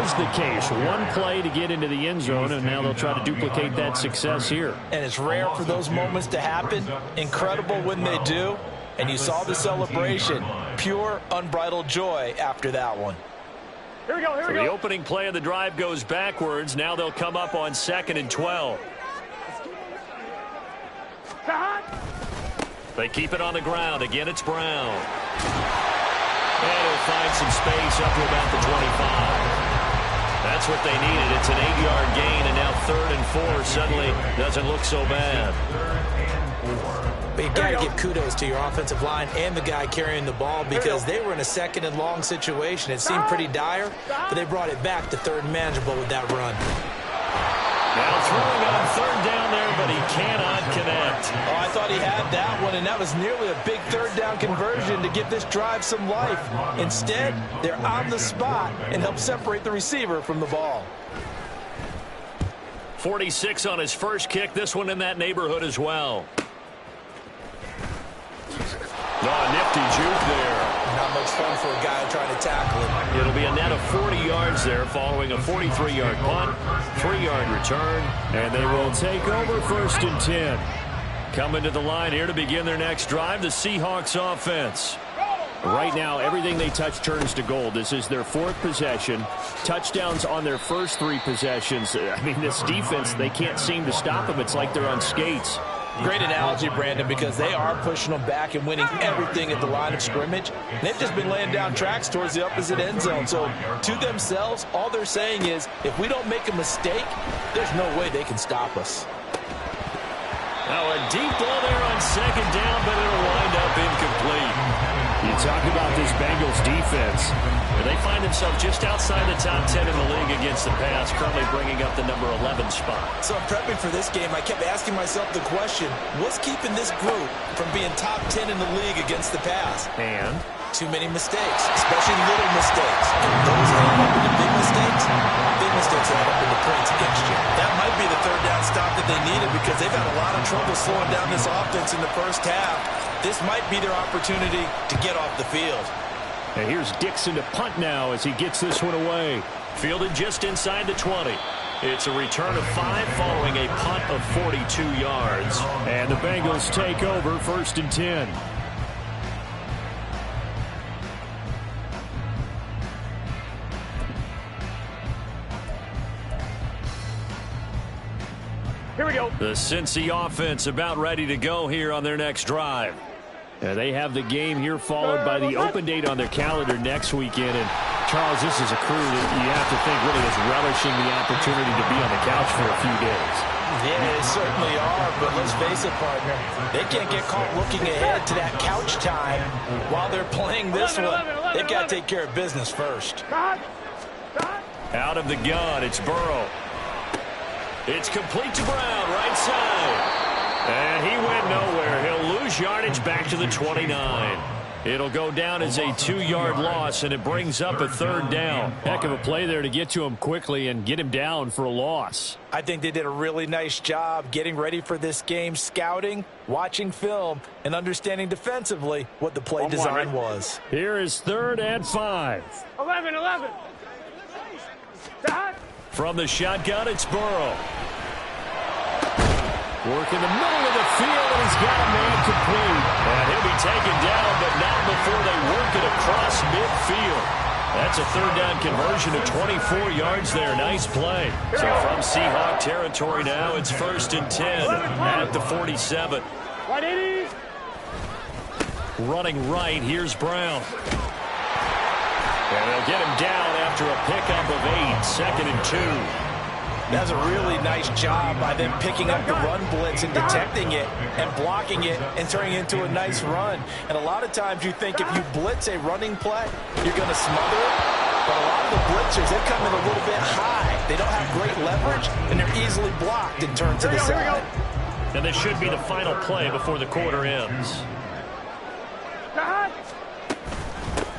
is the case. One play to get into the end zone, and now they'll try to duplicate that success here. And it's rare for those moments to happen. Incredible when they do. And you saw the celebration. Pure, unbridled joy after that one. Here we go, here we go. The opening play of the drive goes backwards. Now they'll come up on 2nd and 12. They keep it on the ground. Again, it's Brown. And he'll find some space up to about the 25. That's what they needed. It's an 8-yard gain, and now 3rd and 4 suddenly doesn't look so bad. But you've got to give kudos to your offensive line and the guy carrying the ball because they were in a 2nd and long situation. It seemed pretty dire, but they brought it back to 3rd and manageable with that run. Now throwing on 3rd down there, but he cannot connect. Oh, I thought he had that one, and that was nearly a big 3rd down conversion to give this drive some life. Instead, they're on the spot and help separate the receiver from the ball. 46 on his first kick. This one in that neighborhood as well. Oh, nifty juke there. Not much fun for a guy trying to tackle him. It'll be a net of 40 yards there following a 43-yard punt, 3-yard return, and they will take over 1st and 10. Coming to the line here to begin their next drive, the Seahawks offense. Right now, everything they touch turns to gold. This is their 4th possession. Touchdowns on their first 3 possessions. I mean, this defense, they can't seem to stop them. It's like they're on skates. Great analogy, Brandon, because they are pushing them back and winning everything at the line of scrimmage. They've just been laying down tracks towards the opposite end zone. So to themselves, all they're saying is, if we don't make a mistake, there's no way they can stop us. Now a deep ball there on 2nd down, but it'll wind up incomplete. You talk about this Bengals defense. They find themselves just outside the top 10 in the league against the pass, currently bringing up the number 11 spot. So I'm prepping for this game. I kept asking myself the question, what's keeping this group from being top 10 in the league against the pass? And? Too many mistakes, especially little mistakes. And those add up into big mistakes. Big mistakes add up into points against you. That might be the 3rd down stop that they needed because they've had a lot of trouble slowing down this offense in the first half. This might be their opportunity to get off the field. And here's Dixon to punt now as he gets this one away. Fielded just inside the 20. It's a return of 5 following a punt of 42 yards. And the Bengals take over 1st and 10. Here we go. The Cincy offense about ready to go here on their next drive. They have the game here followed by the open date on their calendar next weekend. And, Charles, this is a crew that you have to think really is relishing the opportunity to be on the couch for a few days. Yeah, they certainly are, but let's face it, partner. They can't get caught looking ahead to that couch time while they're playing this one. They've got to take care of business first. Out of the gun, it's Burrow. It's complete to Brown, right side. And he went nowhere. He'll lose yardage back to the 29. It'll go down as a 2-yard loss, and it brings up a 3rd down. Heck of a play there to get to him quickly and get him down for a loss. I think they did a really nice job getting ready for this game, scouting, watching film, and understanding defensively what the play design was. Here is 3rd and 5. 11. From the shotgun, it's Burrow. Work in the middle of the field, and he's got a man complete. And he'll be taken down, but not before they work it across midfield. That's a 3rd down conversion of 24 yards there. Nice play. So from Seahawk territory now, it's 1st and 10 at the 47. Running right, here's Brown. And they'll get him down after a pickup of 8, 2nd and 2. That's a really nice job by them picking up the run blitz and detecting it and blocking it and turning it into a nice run. And a lot of times you think if you blitz a running play, you're going to smother it. But a lot of the blitzers, they come in a little bit high. They don't have great leverage, and they're easily blocked and turned to the side. And this should be the final play before the quarter ends.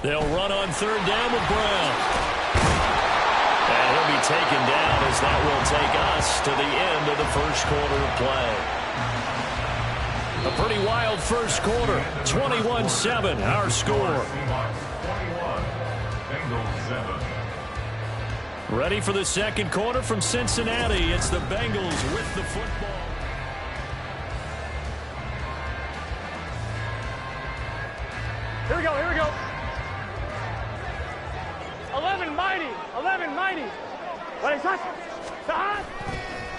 They'll run on 3rd down with Brown. And he'll be taken down as that will take us to the end of the first quarter of play. A pretty wild first quarter. 21-7, our score. Ready for the second quarter from Cincinnati. It's the Bengals with the football. Here we go, here we go. 11 mighty, 11 mighty. Ready, touch.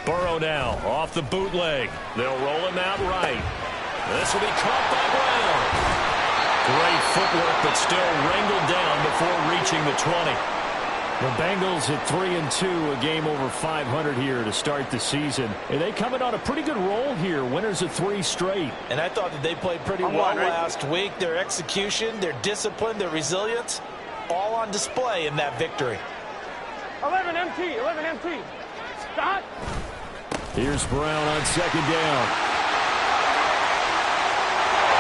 Burrow now off the bootleg. They'll roll him out right. This will be caught by Brown. Great footwork, but still wrangled down before reaching the 20. The Bengals at 3-2, a game over 500 here to start the season. And they coming on a pretty good roll here. Winners of 3 straight. And I thought that they played pretty well last week. Their execution, their discipline, their resilience, all on display in that victory. 11 MT, 11 MT. Stop. Here's Brown on second down.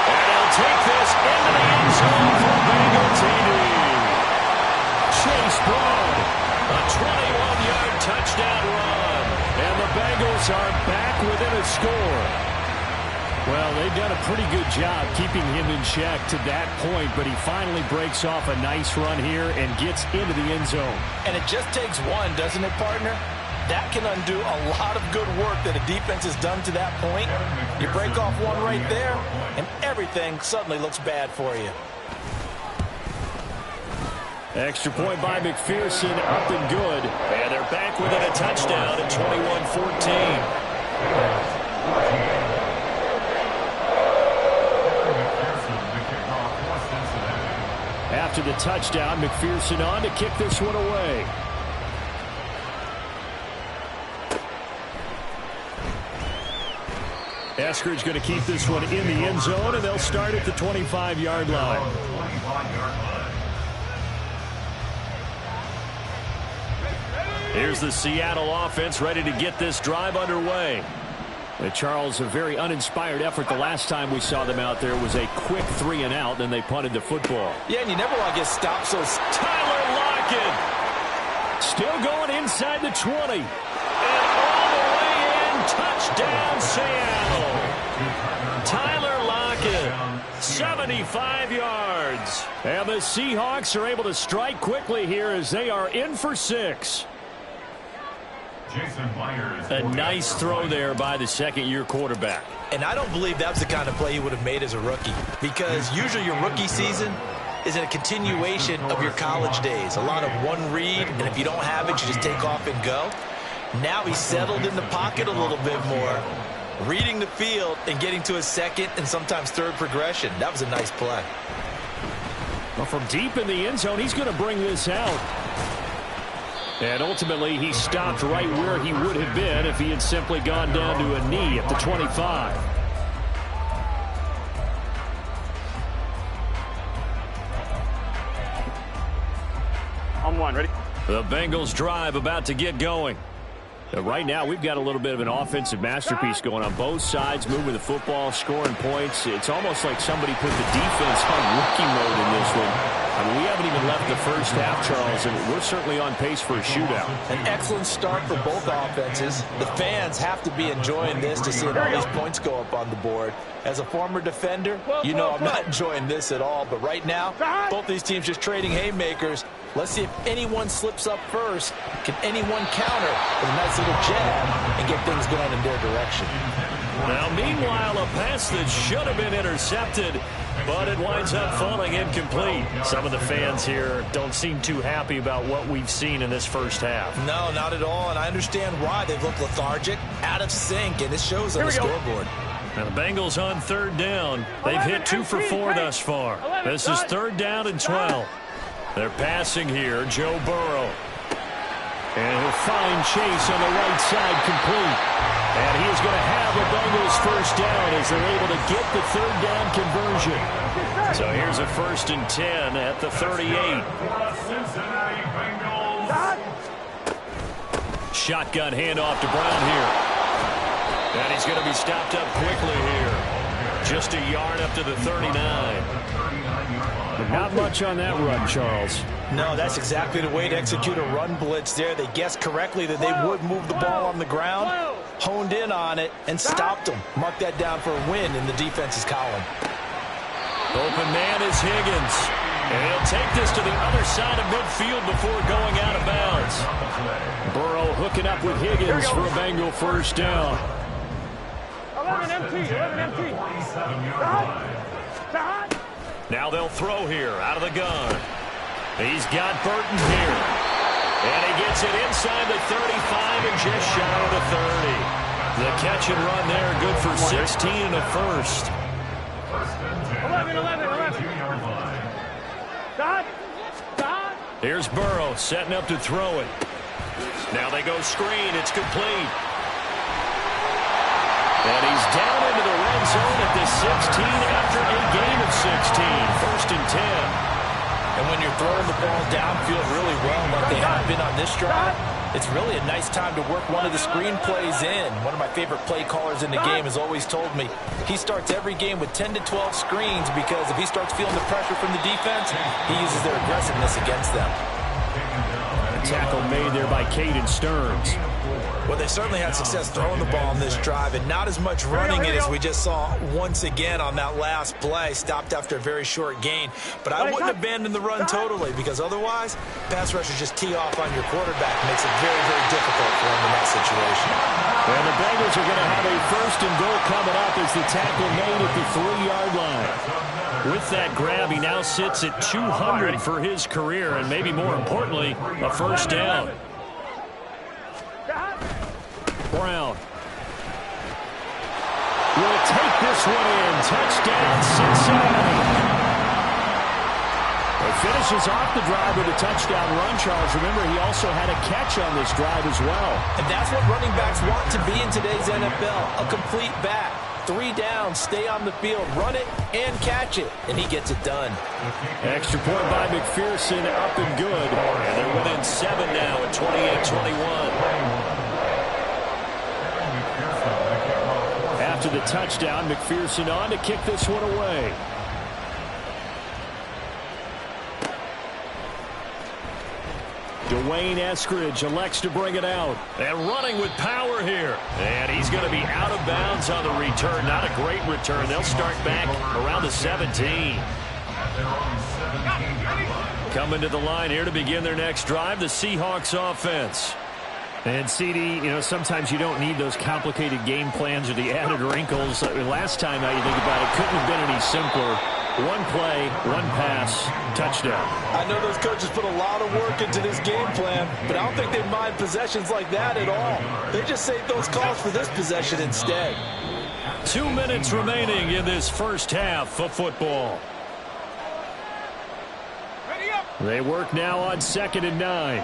And he'll take this into the end zone for Bengal TD. Chase Brown, a 21-yard touchdown run. And the Bengals are back within a score. Well, they've done a pretty good job keeping him in check to that point, but he finally breaks off a nice run here and gets into the end zone. And it just takes one, doesn't it, partner? That can undo a lot of good work that a defense has done to that point. You break off one right there, and everything suddenly looks bad for you. Extra point by McPherson, up and good. And they're back within a touchdown at 21-14. After the touchdown, McPherson on to kick this one away. Eskridge going to keep this one in the end zone, and they'll start at the 25-yard line. Here's the Seattle offense ready to get this drive underway. And Charles, a very uninspired effort the last time we saw them out there was a quick 3-and-out, and they punted the football. Yeah, and you never want to get stopped, so Tyler Lockett still going inside the 20. And all the way in, touchdown Seattle. Tyler Lockett, 75 yards. And the Seahawks are able to strike quickly here as they are in for 6. A nice throw there by the second-year quarterback. And I don't believe that was the kind of play he would have made as a rookie, because usually your rookie season is a continuation of your college days. A lot of one read, and if you don't have it, you just take off and go. Now he's settled in the pocket a little bit more, reading the field and getting to his second and sometimes third progression. That was a nice play. Well, from deep in the end zone, he's going to bring this out. And ultimately, he stopped right where he would have been if he had simply gone down to a knee at the 25. On one, ready? The Bengals drive about to get going. Right now, we've got a little bit of an offensive masterpiece going on both sides, moving the football, scoring points. It's almost like somebody put the defense on rookie mode in this one. I mean, we haven't even left the first half, Charles, and we're certainly on pace for a shootout. An excellent start for both offenses. The fans have to be enjoying this to see all these points go up on the board. As a former defender, you know I'm not enjoying this at all, but right now, both these teams just trading haymakers. Let's see if anyone slips up first. Can anyone counter with a nice little jab and get things going in their direction? Now, meanwhile, a pass that should have been intercepted, but it winds up falling incomplete. Some of the fans here don't seem too happy about what we've seen in this first half. No, not at all, and I understand why. They've looked lethargic, out of sync, and it shows on the scoreboard. Now the Bengals on third down. They've hit 2 for 4 thus far. This is third down and 12. They're passing here, Joe Burrow. And he'll find Chase on the right side complete. And he is going to have the Bengals first down as they're able to get the third down conversion. So here's a 1st and 10 at the 38. Shotgun handoff to Brown here. And he's going to be stopped up quickly here. Just a yard up to the 39. But not much on that run, Charles. No, that's exactly the way to execute a run blitz there. They guessed correctly that they would move the ball on the ground, honed in on it, and stopped them. Mark that down for a win in the defense's column. Open man is Higgins. And he'll take this to the other side of midfield before going out of bounds. Burrow hooking up with Higgins for a Bengal first down. 11 MT, 11 MT. Now they'll throw here out of the gun. He's got Burton here. And he gets it inside the 35 and just shy of the 30. The catch and run there, good for 16 and a first. 11, 11, 11. Here's Burrow setting up to throw it. Now they go screen. It's complete. And he's down into the red zone at the 16 after a gain of 16. First and 10. And when you're throwing the ball downfield really well, like they have been on this drive, it's really a nice time to work one of the screen plays in. One of my favorite play callers in the game has always told me he starts every game with 10 to 12 screens because if he starts feeling the pressure from the defense, he uses their aggressiveness against them. A tackle made there by Caden Stearns. Well, they certainly had success throwing the ball in this drive and not as much running it as we just saw once again on that last play. Stopped after a very short gain. But I wouldn't abandon the run totally because otherwise, pass rushers just tee off on your quarterback. Makes it very, very difficult for him in that situation. And the Bengals are going to have a first and goal coming up as the tackle made at the 3-yard line. With that grab, he now sits at 200 for his career and maybe more importantly, a first down. Brown will take this one in. Touchdown, Cincinnati. He finishes off the drive with a touchdown run, Charles. Remember, he also had a catch on this drive as well. And that's what running backs want to be in today's NFL, a complete back. 3 downs, stay on the field, run it, and catch it. And he gets it done. Extra point by McPherson, up and good. And they're within 7 now at 28-21. After the touchdown, McPherson on to kick this one away. Dwayne Eskridge elects to bring it out. And running with power here. And he's going to be out of bounds on the return. Not a great return. They'll start back around the 17. Coming to the line here to begin their next drive, the Seahawks offense. And, CD, you know, sometimes you don't need those complicated game plans or the added wrinkles. Last time, now you think about it, couldn't have been any simpler. One play, one pass, touchdown. I know those coaches put a lot of work into this game plan, but I don't think they mind possessions like that at all. They just save those calls for this possession instead. 2 minutes remaining in this first half of football. They work now on 2nd and 9.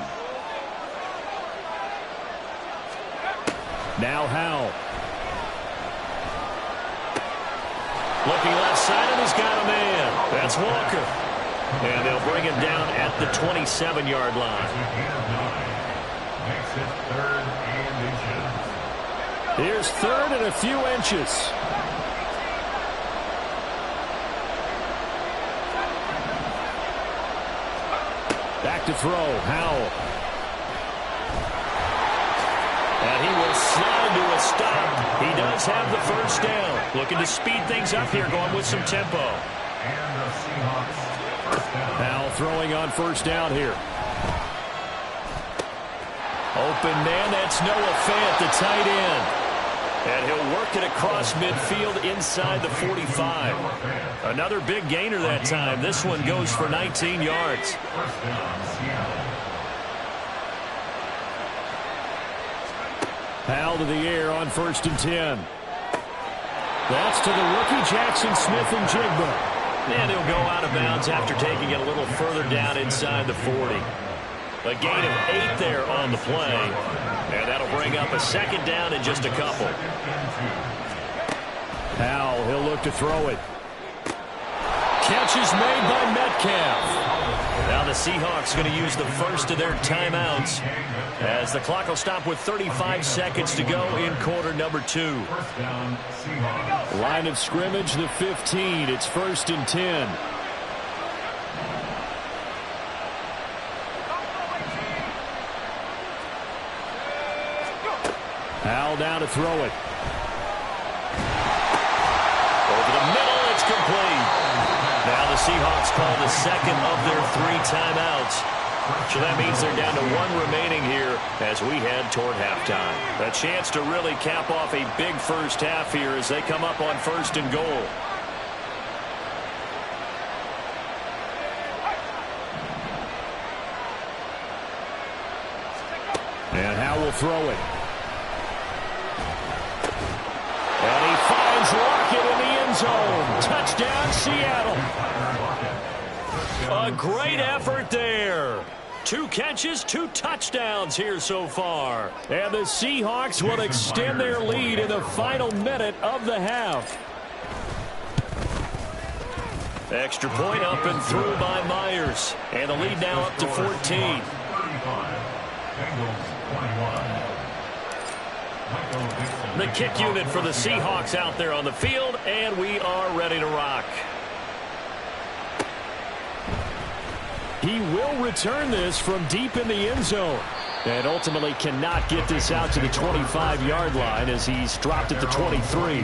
Now Howell. Looking left side, and he's got a man. That's Walker. And they'll bring him down at the 27-yard line. Here's 3rd and a few inches. Back to throw, Howell. And he will slide to a stop. He does have the first down. Looking to speed things up here, going with some tempo. Howell throwing on first down here. Open man, that's Noah Fant, the tight end. And he'll work it across midfield inside the 45. Another big gainer that time. This one goes for 19 yards. Howell to the air on 1st and 10. That's to the rookie Jackson Smith and Jigba. And he'll go out of bounds after taking it a little further down inside the 40. A gain of 8 there on the play. And that'll bring up a 2nd down in just a couple. Howell, he'll look to throw it. Catch is made by Metcalf. Now the Seahawks going to use the first of their timeouts as the clock will stop with 35 seconds to go in quarter number 2. Line of scrimmage, the 15. It's 1st and 10. Howell down to throw it. Over the middle, it's complete. Now the Seahawks call the second of their 3 timeouts. So that means they're down to 1 remaining here as we head toward halftime. A chance to really cap off a big first half here as they come up on 1st and goal. And Howe will throw it. And he finds Lockett in the end zone. Touchdown, Seattle. A great effort there. 2 catches, 2 touchdowns here so far. And the Seahawks will extend their lead in the final minute of the half. Extra point up and through by Myers. And the lead now up to 14. The kick unit for the Seahawks out there on the field, and we are ready to rock. He will return this from deep in the end zone. And ultimately cannot get this out to the 25-yard line as he's dropped at the 23.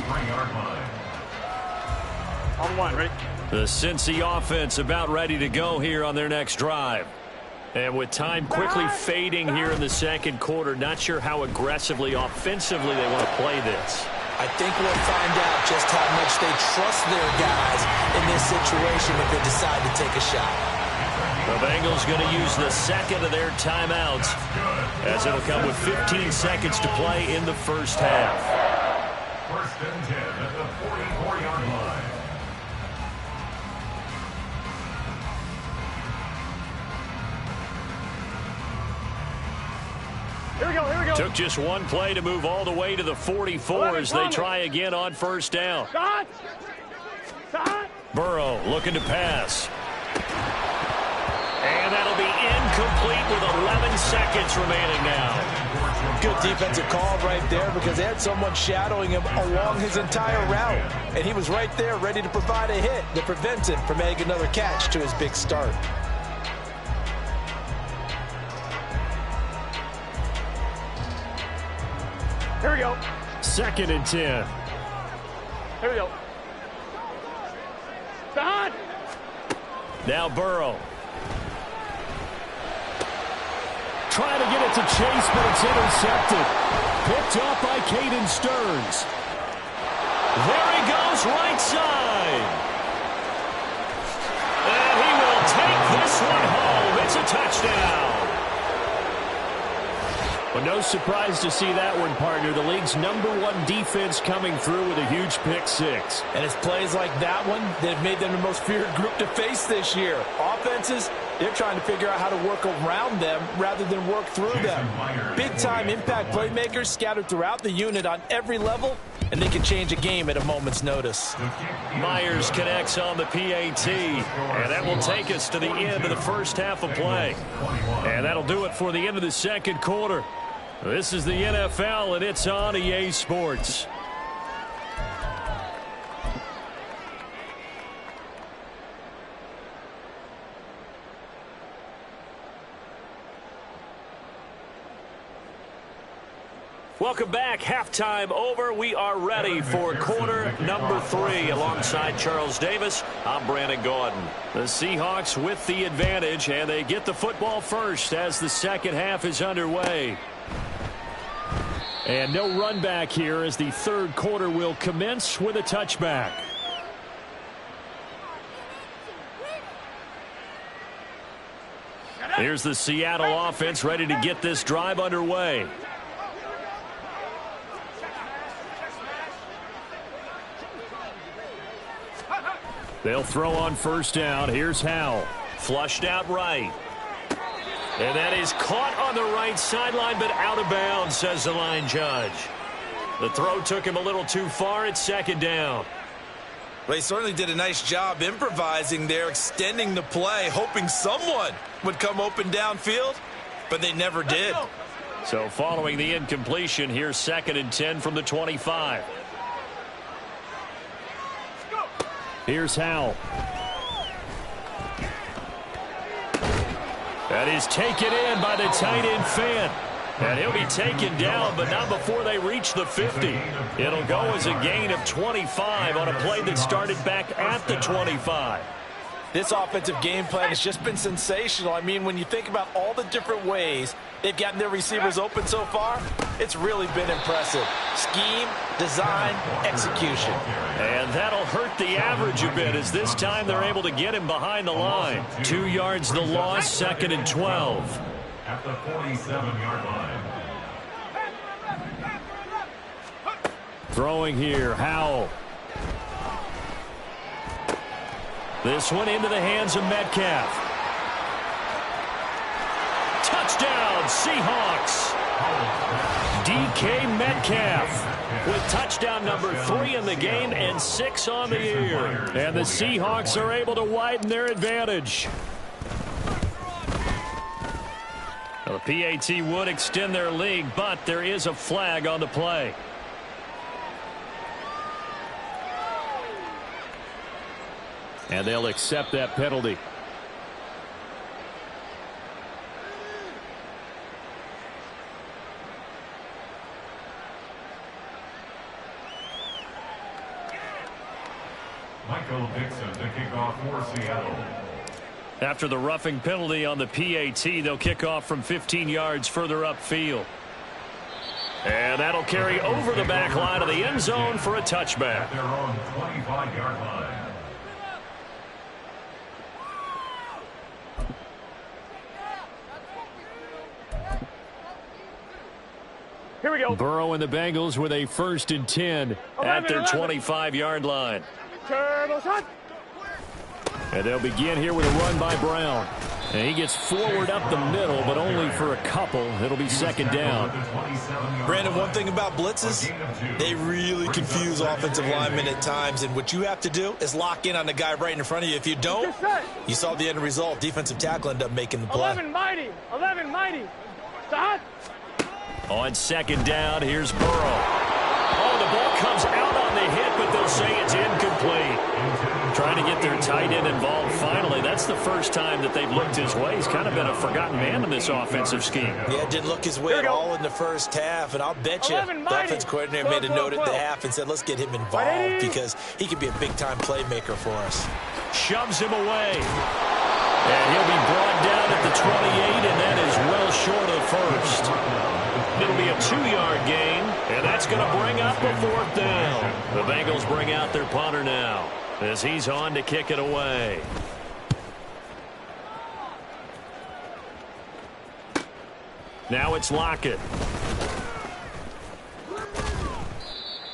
On 1, ready? The Cincy offense about ready to go here on their next drive. And with time quickly fading here in the second quarter, not sure how aggressively, offensively they want to play this. I think we'll find out just how much they trust their guys in this situation if they decide to take a shot. The Bengals going to use the second of their timeouts as it'll come with 15 seconds to play in the first half. 1st and 10 at the 44-yard line. Here we go, here we go. Took just 1 play to move all the way to the 44 as they try again on 1st down. Stop! Stop! Burrow looking to pass. And that'll be incomplete with 11 seconds remaining now. Good defensive call right there because they had someone shadowing him along his entire route. And he was right there ready to provide a hit to prevent him from adding another catch to his big start. Here we go. 2nd and 10. Here we go. Stop! Now Burrow. Trying to get it to Chase, but it's intercepted. Picked off by Caden Stearns. There he goes, right side. And he will take this one home. It's a touchdown. But no surprise to see that one, partner. The league's #1 defense coming through with a huge pick-6. And it's plays like that one that have made them the most feared group to face this year. Offenses, they're trying to figure out how to work around them rather than work through them. Big-time impact playmakers scattered throughout the unit on every level, and they can change a game at a moment's notice. Myers connects on the PAT, and that will take us to the end of the first half of play. And that'll do it for the end of the second quarter. This is the NFL, and it's on EA Sports. Welcome back. Halftime over. We are ready for quarter number 3. Alongside Charles Davis, I'm Brandon Gaudin. The Seahawks with the advantage, and they get the football first as the second half is underway. And no run back here as the third quarter will commence with a touchback. Here's the Seattle offense ready to get this drive underway. They'll throw on 1st down. Here's Howe. Flushed out right. And that is caught on the right sideline, but out of bounds, says the line judge. The throw took him a little too far. It's 2nd down. Well, he certainly did a nice job improvising there, extending the play, hoping someone would come open downfield, but they never did. So following the incompletion, here's 2nd and 10 from the 25. Here's Howe. That is taken in by the tight end Fant. And he'll be taken down, but not before they reach the 50. It'll go as a gain of 25 on a play that started back at the 25. This offensive game plan has just been sensational. I mean, when you think about all the different ways they've gotten their receivers open so far, it's really been impressive. Scheme, design, execution. And that'll hurt the average a bit as this time they're able to get him behind the line. 2 yards the loss, 2nd and 12. At the 47-yard line. Throwing here, Howell. This one into the hands of Metcalf. Touchdown, Seahawks. DK Metcalf with touchdown number 3 in the game and 6 on the year. And the Seahawks are able to widen their advantage. Well, the PAT would extend their lead, but there is a flag on the play. And they'll accept that penalty. Michael Dixon to kick off for Seattle. After the roughing penalty on the PAT, they'll kick off from 15 yards further upfield. And that'll carry over the back line of the end zone for a touchback. At their own 25-yard line. Here we go. Burrow and the Bengals with a 1st and 10 at their 25-yard line. Turbo shot. And they'll begin here with a run by Brown. And he gets forward up the middle, but only for a couple. It'll be 2nd down. Brandon, one thing about blitzes, they really confuse offensive linemen at times. And what you have to do is lock in on the guy right in front of you. If you don't, you saw the end result. Defensive tackle ended up making the play. 11 mighty. 11 mighty. Stop. On 2nd down, here's Burrow. Oh, the ball comes out on the hit, but they'll say it's incomplete. Trying to get their tight end involved finally. That's the first time that they've looked his way. He's kind of been a forgotten man in this offensive scheme. Yeah, didn't look his way at all in the first half. And I'll bet you the offense coordinator made a note at the half and said, let's get him involved because he could be a big-time playmaker for us. Shoves him away. And he'll be brought down at the 28, and that is well short of first. It'll be a 2-yard gain, and that's going to bring up a 4th down. The Bengals bring out their punter now as he's on to kick it away. Now it's Lockett.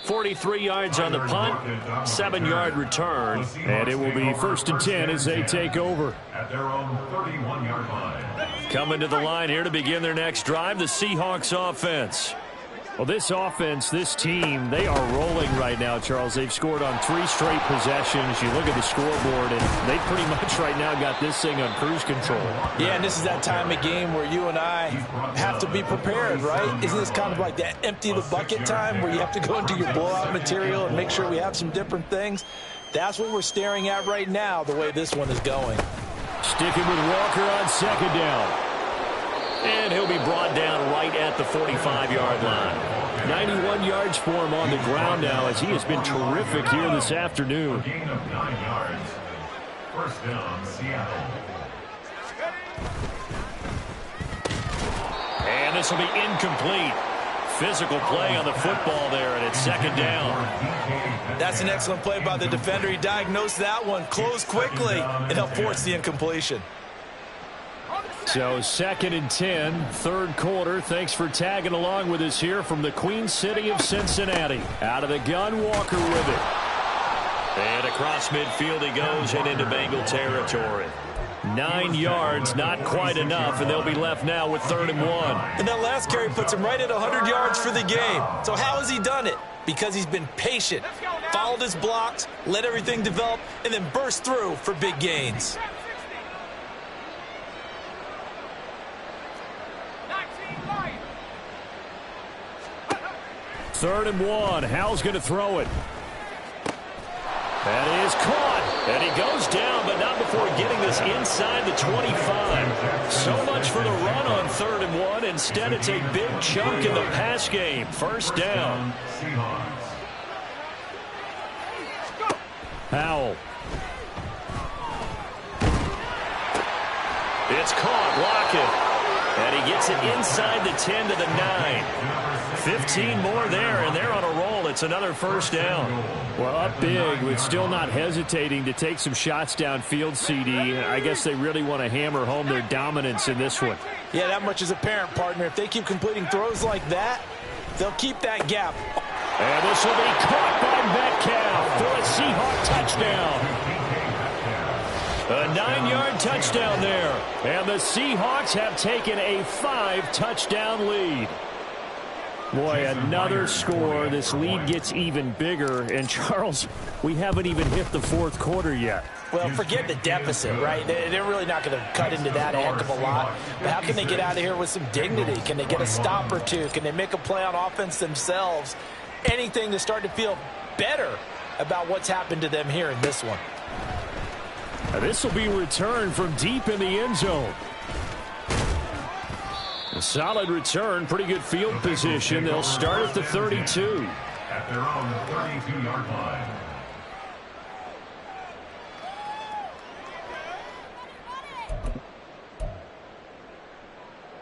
43 yards on the punt, 7-yard return, and it will be 1st and 10 as they take over. At their own 31-yard line. Coming to the line here to begin their next drive, the Seahawks offense. Well, this offense, this team, they are rolling right now, Charles. They've scored on 3 straight possessions. You look at the scoreboard, and they pretty much right now got this thing on cruise control. Yeah, and this is that time of game where you and I have to be prepared, right? Isn't this kind of like that empty the bucket time where you have to go into your blowout material and make sure we have some different things? That's what we're staring at right now, the way this one is going. Sticking with Walker on 2nd down. And he'll be brought down right at the 45-yard line. 91 yards for him on the ground now as he has been terrific here this afternoon. Gain of 9 yards. 1st down, Seattle. And this will be incomplete. Physical play on the football there, and it's 2nd down. That's an excellent play by the defender. He diagnosed that one, closed quickly, and helped force the incompletion. So 2nd and 10, 3rd quarter. Thanks for tagging along with us here from the Queen City of Cincinnati. Out of the gun, Walker with it. And across midfield he goes and into Bengal territory. 9 yards, not quite enough, and they'll be left now with 3rd and 1. And that last carry puts him right at 100 yards for the game. So how has he done it? Because he's been patient, followed his blocks, let everything develop, and then burst through for big gains. Third and 1. Howell's going to throw it. That is caught. And he goes down, but not before getting this inside the 25. So much for the run on 3rd and 1. Instead, it's a big chunk in the pass game. 1st down. Howell. It's caught. Lockett. And he gets it inside the 10 to the 9. 15 more there, and they're on a roll. It's another first down. Well, up big, but still not hesitating to take some shots downfield, CD. I guess they really want to hammer home their dominance in this one. Yeah, that much is apparent, partner. If they keep completing throws like that, they'll keep that gap. And this will be caught by Metcalf for a Seahawk touchdown. A 9-yard touchdown there. And the Seahawks have taken a 5-touchdown lead. Boy, another score. This lead gets even bigger. And, Charles, we haven't even hit the fourth quarter yet. Well, forget the deficit, right? They're really not going to cut into that a heck of a lot. But how can they get out of here with some dignity? Can they get a stop or two? Can they make a play on offense themselves? Anything to start to feel better about what's happened to them here in this one. This will be returned from deep in the end zone. A solid return, pretty good field position. They'll start at the 32. At their own 32-yard line.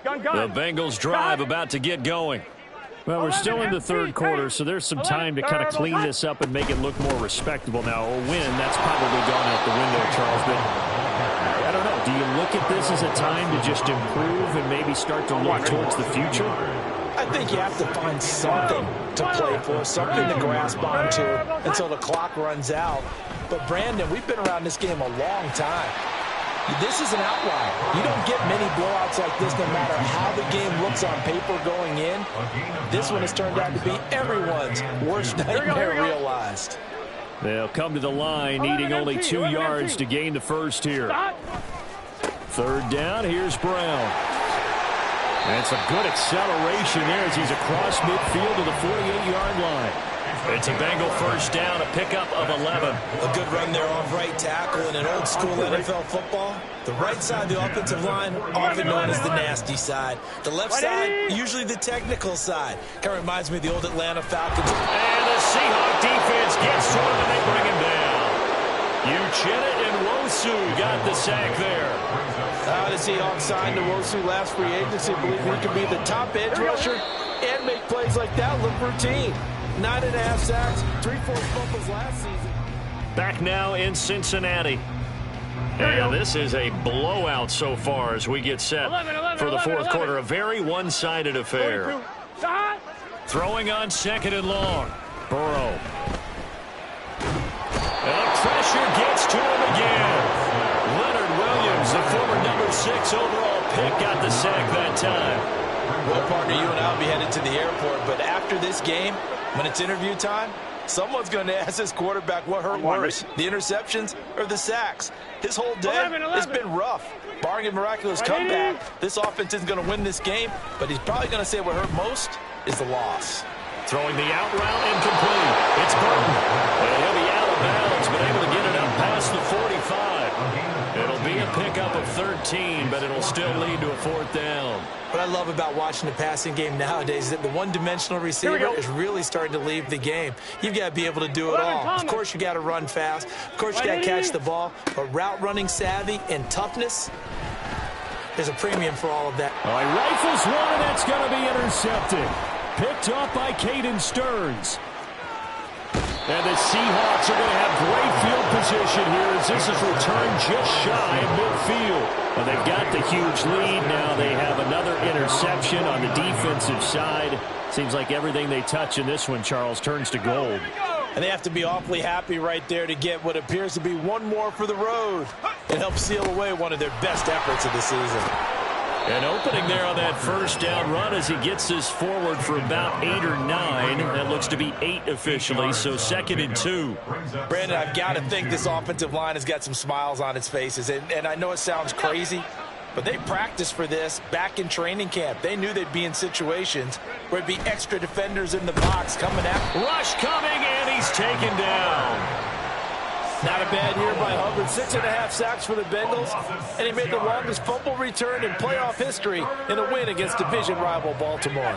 The Bengals drive about to get going. Well, we're still in the third quarter, so there's some time to kind of clean this up and make it look more respectable. Now, a win, that's probably gone out the window, Charles, but I don't know. Do you look at this as a time to just improve and maybe start to look towards the future? I think you have to find something to play for, something to grasp onto until the clock runs out. But, Brandon, we've been around this game a long time. This is an outlier. You don't get many blowouts like this no matter how the game looks on paper going in. This one has turned out to be everyone's worst nightmare realized. They'll come to the line, needing only 2 yards to gain the first here. Third down, here's Brown. And it's a good acceleration there as he's across midfield to the 48-yard line. It's a Bengal first down, a pickup of 11. A good run there off right tackle in an old school NFL football. The right side of the offensive line, often known as the nasty side. The left side, usually the technical side. Kind of reminds me of the old Atlanta Falcons. And the Seahawk defense gets to him and they bring him down. Uchenna and Wosu got the sack there. The Seahawks signed to Wosu last free agency. Believe he could be the top edge rusher and make plays like that look routine. 9.5 sacks, 3 forced fumbles last season. Back now in Cincinnati. And this is a blowout so far as we get set for the fourth quarter. A very one-sided affair. Throwing on second and long. Burrow. And pressure gets to him again. Leonard Williams, the former number 6 overall pick, got the sack that time. Well, partner, you and I will be headed to the airport, but after this game, when it's interview time, someone's going to ask this quarterback what hurt worse, the interceptions or the sacks. His whole day has been rough. Barring a miraculous comeback, this offense isn't going to win this game, but he's probably going to say what hurt most is the loss. Throwing the out route incomplete. It's Burton. And he'll be out of bounds, but able to get it up past the 45. It'll be a pickup of 13, but it'll still lead to a fourth down. What I love about watching the passing game nowadays is that the one-dimensional receiver is really starting to leave the game. You've got to be able to do it all. Of course, you got to run fast. Of course, you got to catch the ball. But route running savvy and toughness, there's a premium for all of that. All right, rifles one, and that's going to be intercepted. Picked up by Caden Stearns. And the Seahawks are going to have great field position here as this is returned just shy of midfield. Well, they've got the huge lead. Now they have another interception on the defensive side. Seems like everything they touch in this one, Charles, turns to gold. And they have to be awfully happy right there to get what appears to be one more for the road. It helps seal away one of their best efforts of the season. An opening there on that first down run as he gets this forward for about 8 or 9. That looks to be 8 officially, so 2nd and 2. Brandon, I've got to think this offensive line has got some smiles on its faces. And I know it sounds crazy, but they practiced for this back in training camp. They knew they'd be in situations where it'd be extra defenders in the box coming out. Rush coming, and he's taken down. Not a bad year by Hubbard. 6.5 sacks for the Bengals, and he made the longest fumble return in playoff history in a win against division rival Baltimore.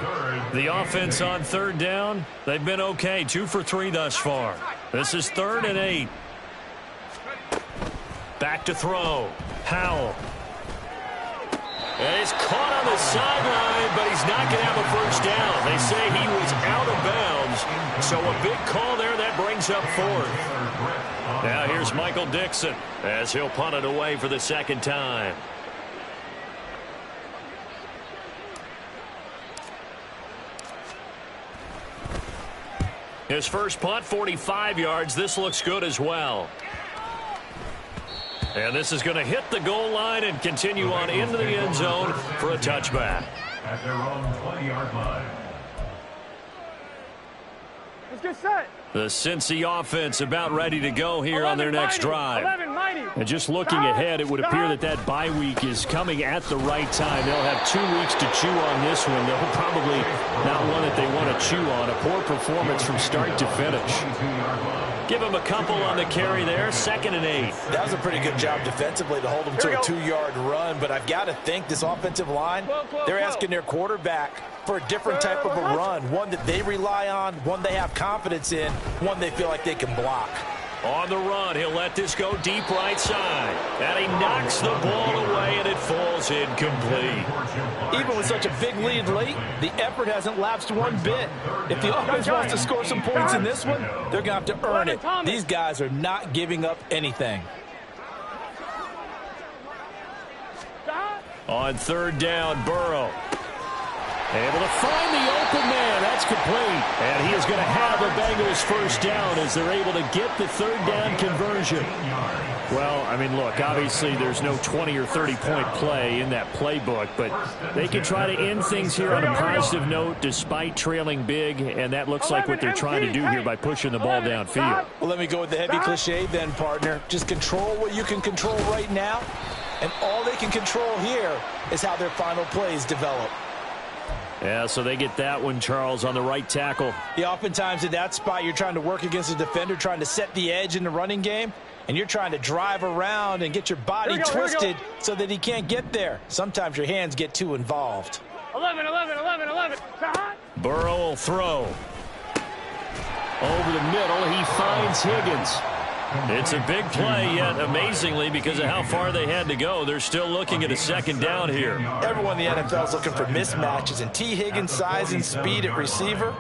The offense on third down, they've been okay. 2 for 3 thus far. This is 3rd and 8. Back to throw. Howell. And it's caught on the sideline, but he's not going to have a first down. They say he was out of bounds, so a big call there that brings up fourth. Now here's Michael Dixon as he'll punt it away for the second time. His first punt, 45 yards. This looks good as well. And this is going to hit the goal line and continue on into the end zone for a touchback. At their own 20-yard line. Let's get set. The Cincy offense about ready to go here on their next drive. And just looking ahead, it would appear that bye week is coming at the right time. They'll have 2 weeks to chew on this one. They'll probably not one that they want to chew on. A poor performance from start to finish. Give him a couple on the carry there. 2nd and 8. That was a pretty good job defensively to hold them to a 2-yard run. But I've got to think this offensive line, they're asking their quarterback for a different type of a run. One that they rely on, one they have confidence in, one they feel like they can block. On the run, he'll let this go deep right side. And he knocks the ball away, and it falls incomplete. Even with such a big lead late, the effort hasn't lapsed one bit. If the offense wants to score some points in this one, they're going to have to earn it. These guys are not giving up anything. On 3rd down, Burrow. Able to find the open man. That's complete. And he is going to have a Bengals first down as they're able to get the 3rd down conversion. Well, I mean, look, obviously there's no 20 or 30-point play in that playbook, but they can try to end things here on a positive note despite trailing big, and that looks like what they're trying to do here by pushing the ball downfield. Well, let me go with the heavy cliche then, partner. Just control what you can control right now, and all they can control here is how their final plays develop. Yeah, so they get that one, Charles, on the right tackle. Yeah, oftentimes in that spot, you're trying to work against a defender, trying to set the edge in the running game, and you're trying to drive around and get your body twisted so that he can't get there. Sometimes your hands get too involved. 11. Burrow will throw. Over the middle, he finds Higgins. It's a big play, yet amazingly, because of how far they had to go, they're still looking at a 2nd down here. Everyone in the NFL is looking for mismatches, and T. Higgins' size and speed at receiver,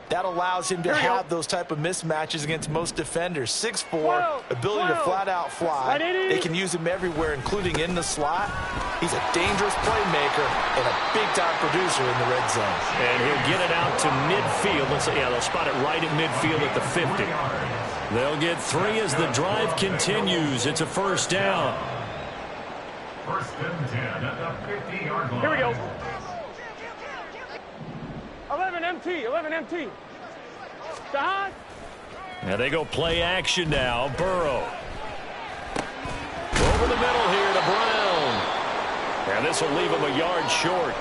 that allows him to have those type of mismatches against most defenders. 6'4", ability to flat-out fly. They can use him everywhere, including in the slot. He's a dangerous playmaker and a big-time producer in the red zone. And he'll get it out to midfield. Let's say, yeah, they'll spot it right at midfield at the 50. They'll get 3 as the drive continues. It's a first down. 1st and 10 at the 50-yard line. Here we go. 11 MT. Shahad. And they go play action now. Burrow. Over the middle here to Brown. And this will leave him a yard short.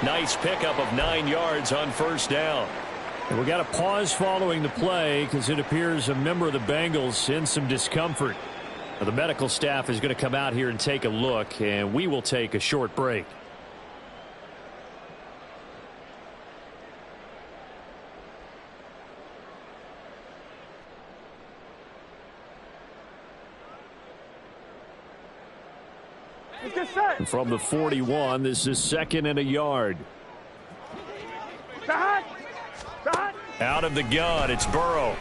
Nice pickup of 9 yards on first down. We got a pause following the play because it appears a member of the Bengals in some discomfort. Now, the medical staff is going to come out here and take a look, and we will take a short break. Let's get set. From the 41, this is 2nd and a yard. Shahad. Out of the gun, it's Burrow.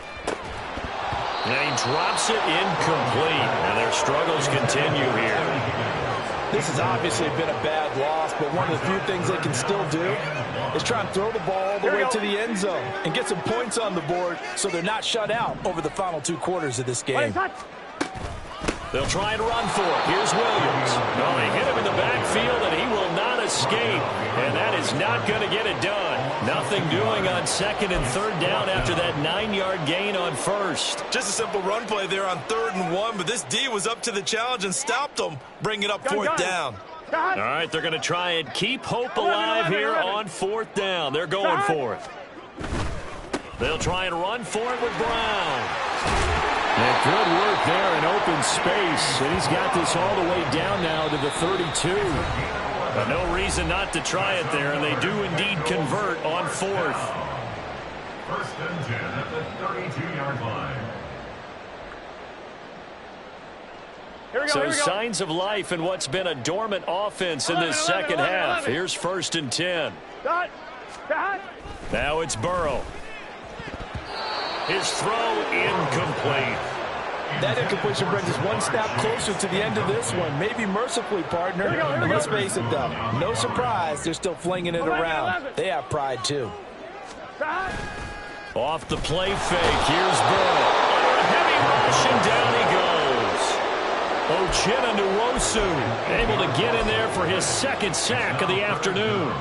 And he drops it incomplete. And their struggles continue here. This has obviously been a bad loss, but one of the few things they can still do is try and throw the ball all the way to the end zone and get some points on the board so they're not shut out over the final 2 quarters of this game. They'll try and run for it. Here's Williams. Well, they hit him in the backfield, and he will not escape. And that is not going to get it done. Nothing doing on 2nd and 3rd down after that 9-yard gain on 1st. Just a simple run play there on 3rd and 1, but this D was up to the challenge and stopped them, bringing up 4th down. All right, they're going to try and keep hope alive here on 4th down. They're going for it. They'll try and run for it with Brown. And good work there in open space. And he's got this all the way down now to the 32. But no reason not to try it there, and they do indeed convert on 4th. 1st and 10 at the 32-yard line. So signs of life in what's been a dormant offense in this second half. Here's 1st and 10. Now it's Burrow. His throw incomplete. That incompletion brings us one step closer to the end of this one. Maybe mercifully, partner. And let's face it, though. No surprise, they're still flinging it around. They have pride, too. Off the play fake. Here's Burrow. Under a heavy rush, and down he goes. Uchenna Nwosu able to get in there for his 2nd sack of the afternoon.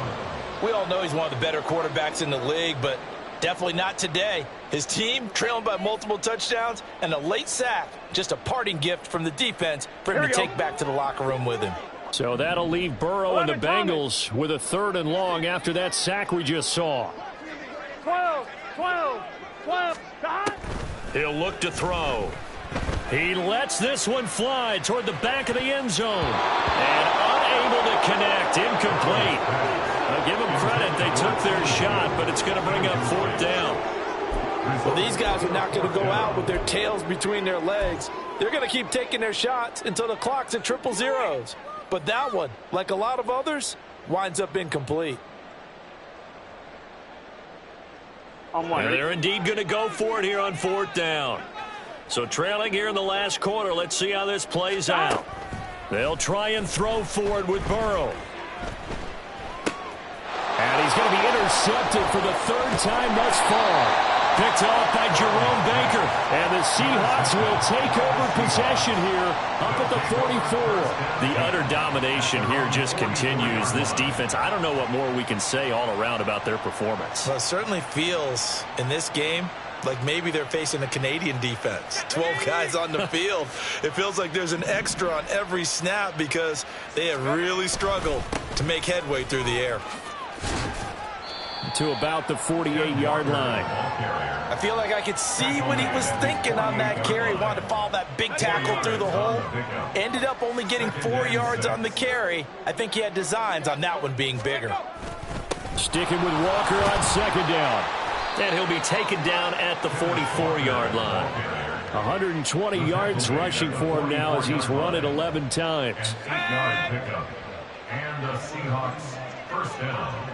We all know he's one of the better quarterbacks in the league, but definitely not today. His team trailing by multiple touchdowns and a late sack. Just a parting gift from the defense for him to take back to the locker room with him. So that'll leave Burrow and the Bengals with a 3rd and long after that sack we just saw. 12. He'll look to throw. He lets this one fly toward the back of the end zone. And unable to connect. Incomplete. I'll give them credit. They took their shot, but it's going to bring up 4th down. Well, these guys are not going to go out with their tails between their legs. They're going to keep taking their shots until the clock's at 000. But that one, like a lot of others, winds up incomplete. And they're indeed going to go for it here on 4th down. So trailing here in the last quarter, let's see how this plays out. They'll try and throw for it with Burrow. And he's going to be intercepted for the 3rd time thus far. Picked off by Jerome Baker. And the Seahawks will take over possession here up at the 44. The utter domination here just continues. This defense, I don't know what more we can say all around about their performance. Well, it certainly feels in this game like maybe they're facing a Canadian defense. 12 guys on the field. It feels like there's an extra on every snap because they have really struggled to make headway through the air. To about the 48-yard line. I feel like I could see what he was thinking on that carry. Wanted to follow that big tackle through the hole. Ended up only getting 4 yards on the carry. I think he had designs on that one being bigger. Sticking with Walker on 2nd down. And he'll be taken down at the 44-yard line. 120 yards rushing for him now as he's run it 11 times. 8-yard pickup. And the Seahawks 1st down.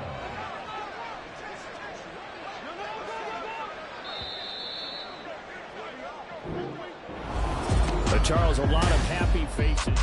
Charles, a lot of happy faces.